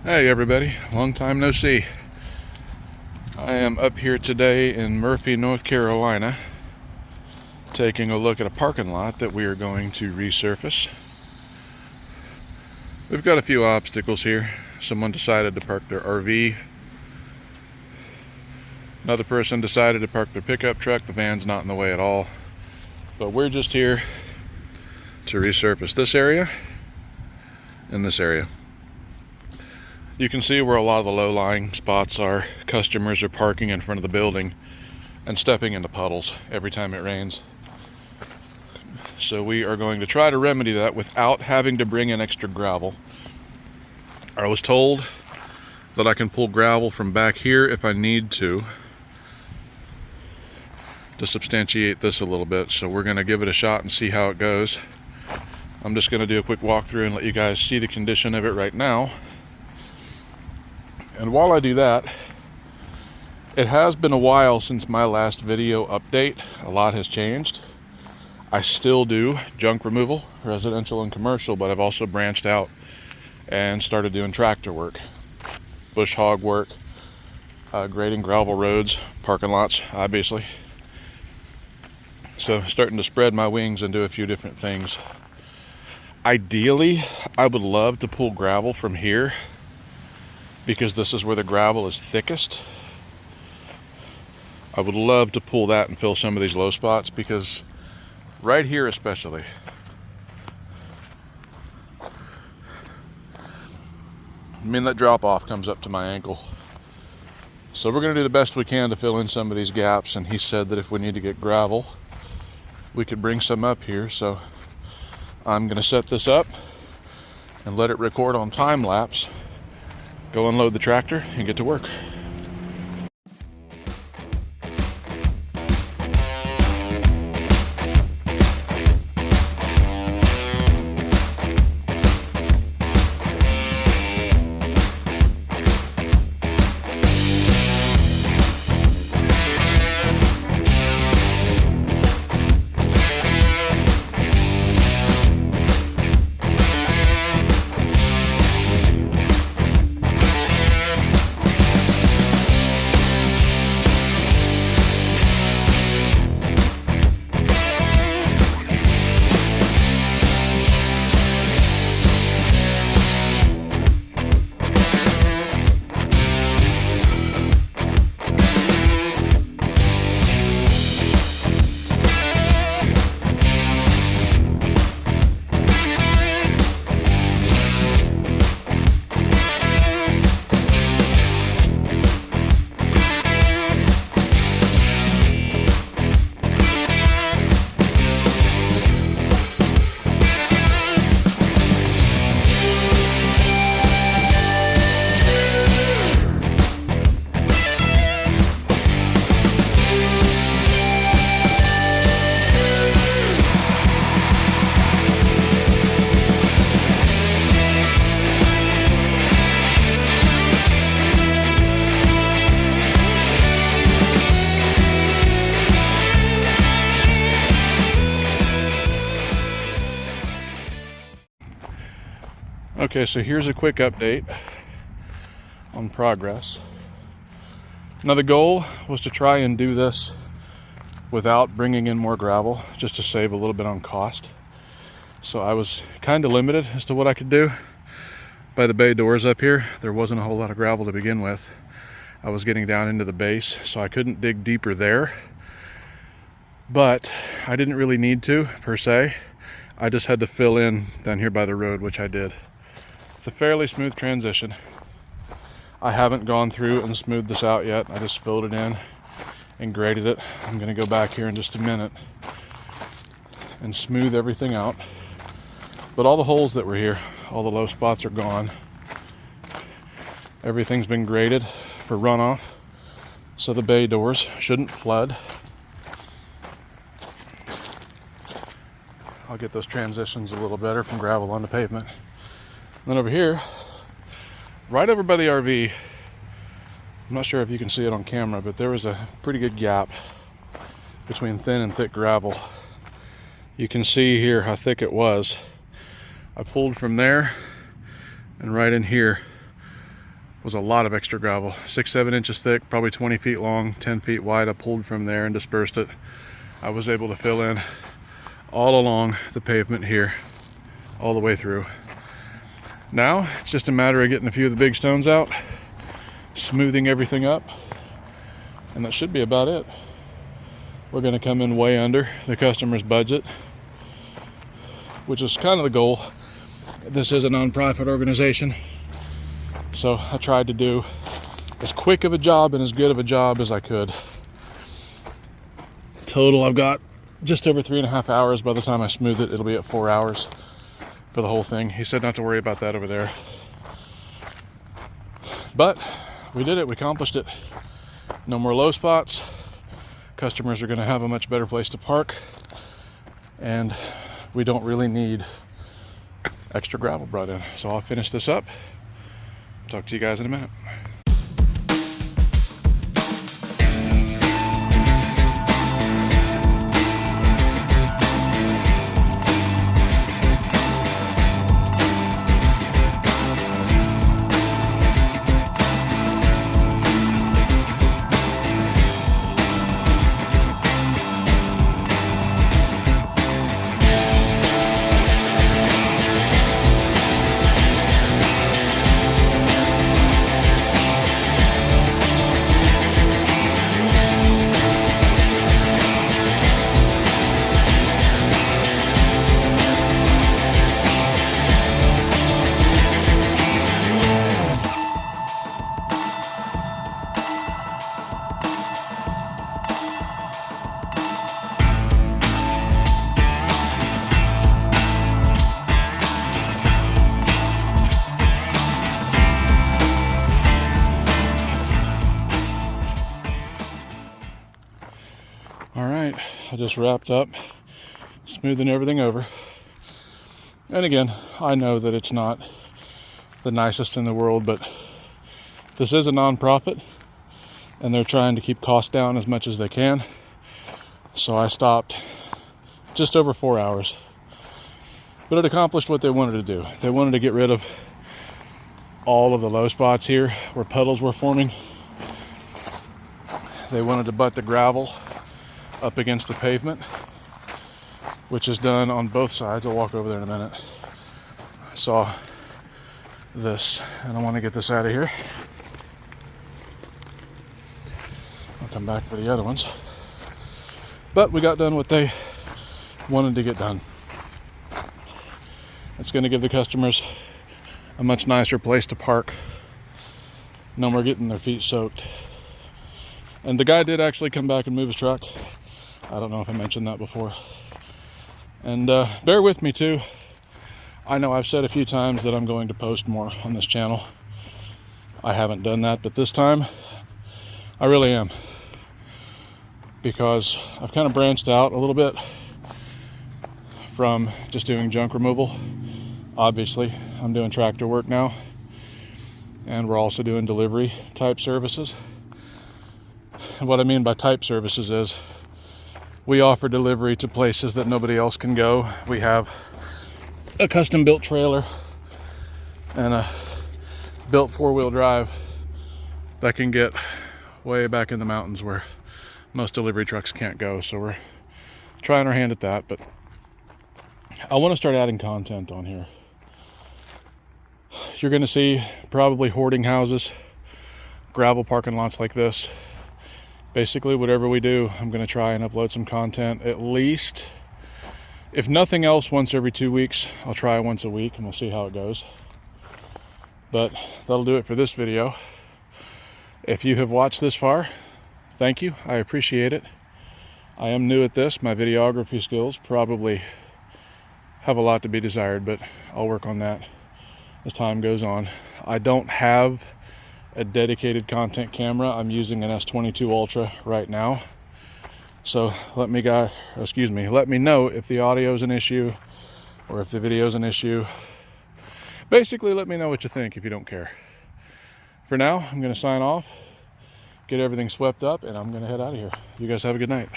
Hey everybody, long time no see. I am up here today in Murphy, North Carolina, taking a look at a parking lot that we are going to resurface. We've got a few obstacles here. Someone decided to park their RV. Another person decided to park their pickup truck. The van's not in the way at all. But we're just here to resurface this area and this area. You can see where a lot of the low-lying spots are. Customers are parking in front of the building and stepping into puddles every time it rains. So we are going to try to remedy that without having to bring in extra gravel. I was told that I can pull gravel from back here if I need to substantiate this a little bit. So we're going to give it a shot and see how it goes. I'm just going to do a quick walkthrough and let you guys see the condition of it right now. And while I do that, it has been a while since my last video update. A lot has changed. I still do junk removal, residential and commercial, but I've also branched out and started doing tractor work, bush hog work, grading gravel roads, parking lots, obviously. So starting to spread my wings and do a few different things. Ideally, I would love to pull gravel from here, because this is where the gravel is thickest. I would love to pull that and fill some of these low spots, because right here especially, that drop off comes up to my ankle. So we're gonna do the best we can to fill in some of these gaps, and he said that if we need to get gravel, we could bring some up here. So I'm gonna set this up and let it record on time lapse. Go unload the tractor and get to work. Okay, so here's a quick update on progress. Now the goal was to try and do this without bringing in more gravel, just to save a little bit on cost. So I was kind of limited as to what I could do. By the bay doors up here, there wasn't a whole lot of gravel to begin with. I was getting down into the base, so I couldn't dig deeper there. But I didn't really need to, per se. I just had to fill in down here by the road, which I did. It's a fairly smooth transition. I haven't gone through and smoothed this out yet. I just filled it in and graded it. I'm gonna go back here in just a minute and smooth everything out. But all the holes that were here, all the low spots are gone. Everything's been graded for runoff, so the bay doors shouldn't flood. I'll get those transitions a little better from gravel onto pavement. And then over here, right over by the RV, I'm not sure if you can see it on camera, but there was a pretty good gap between thin and thick gravel. You can see here how thick it was. I pulled from there and right in here was a lot of extra gravel. 6-7 inches thick, probably 20 feet long, 10 feet wide. I pulled from there and dispersed it. I was able to fill in all along the pavement here, all the way through. Now it's just a matter of getting a few of the big stones out, smoothing everything up, and that should be about it. We're going to come in way under the customer's budget, which is kind of the goal. This is a non-profit organization, so I tried to do as quick of a job and as good of a job as I could. Total, I've got just over 3.5 hours. By the time I smooth it, it'll be at 4 hours for the whole thing. He said not to worry about that over there. But we did it, we accomplished it. No more low spots. Customers are gonna have a much better place to park, and we don't really need extra gravel brought in. So I'll finish this up. Talk to you guys in a minute. All right, I just wrapped up, smoothing everything over. And again, I know that it's not the nicest in the world, but this is a non-profit and they're trying to keep costs down as much as they can. So I stopped just over 4 hours, but it accomplished what they wanted to do. They wanted to get rid of all of the low spots here where puddles were forming. They wanted to butt the gravel up against the pavement, which is done on both sides. I'll walk over there in a minute. I saw this and I want to get this out of here. I'll come back for the other ones. But we got done what they wanted to get done. It's going to give the customers a much nicer place to park. No more getting their feet soaked. And the guy did actually come back and move his truck. I don't know if I mentioned that before. And bear with me too. I know I've said a few times that I'm going to post more on this channel. I haven't done that, but this time I really am. Because I've kind of branched out a little bit from just doing junk removal. Obviously, I'm doing tractor work now. And we're also doing delivery type services. And what I mean by type services is we offer delivery to places that nobody else can go. We have a custom built trailer and a built 4-wheel drive that can get way back in the mountains where most delivery trucks can't go. So we're trying our hand at that, but I want to start adding content on here. You're going to see probably hoarding houses, gravel parking lots like this. Basically, whatever we do, I'm going to try and upload some content at least, if nothing else, once every 2 weeks. I'll try once a week and we'll see how it goes. But that'll do it for this video. If you have watched this far, thank you. I appreciate it. I am new at this. My videography skills probably have a lot to be desired, but I'll work on that as time goes on. I don't have a dedicated content camera. I'm using an S22 Ultra right now. So let me know if the audio is an issue or if the video is an issue. Basically, let me know what you think if you don't care. For now, I'm going to sign off, get everything swept up, and I'm going to head out of here. You guys have a good night.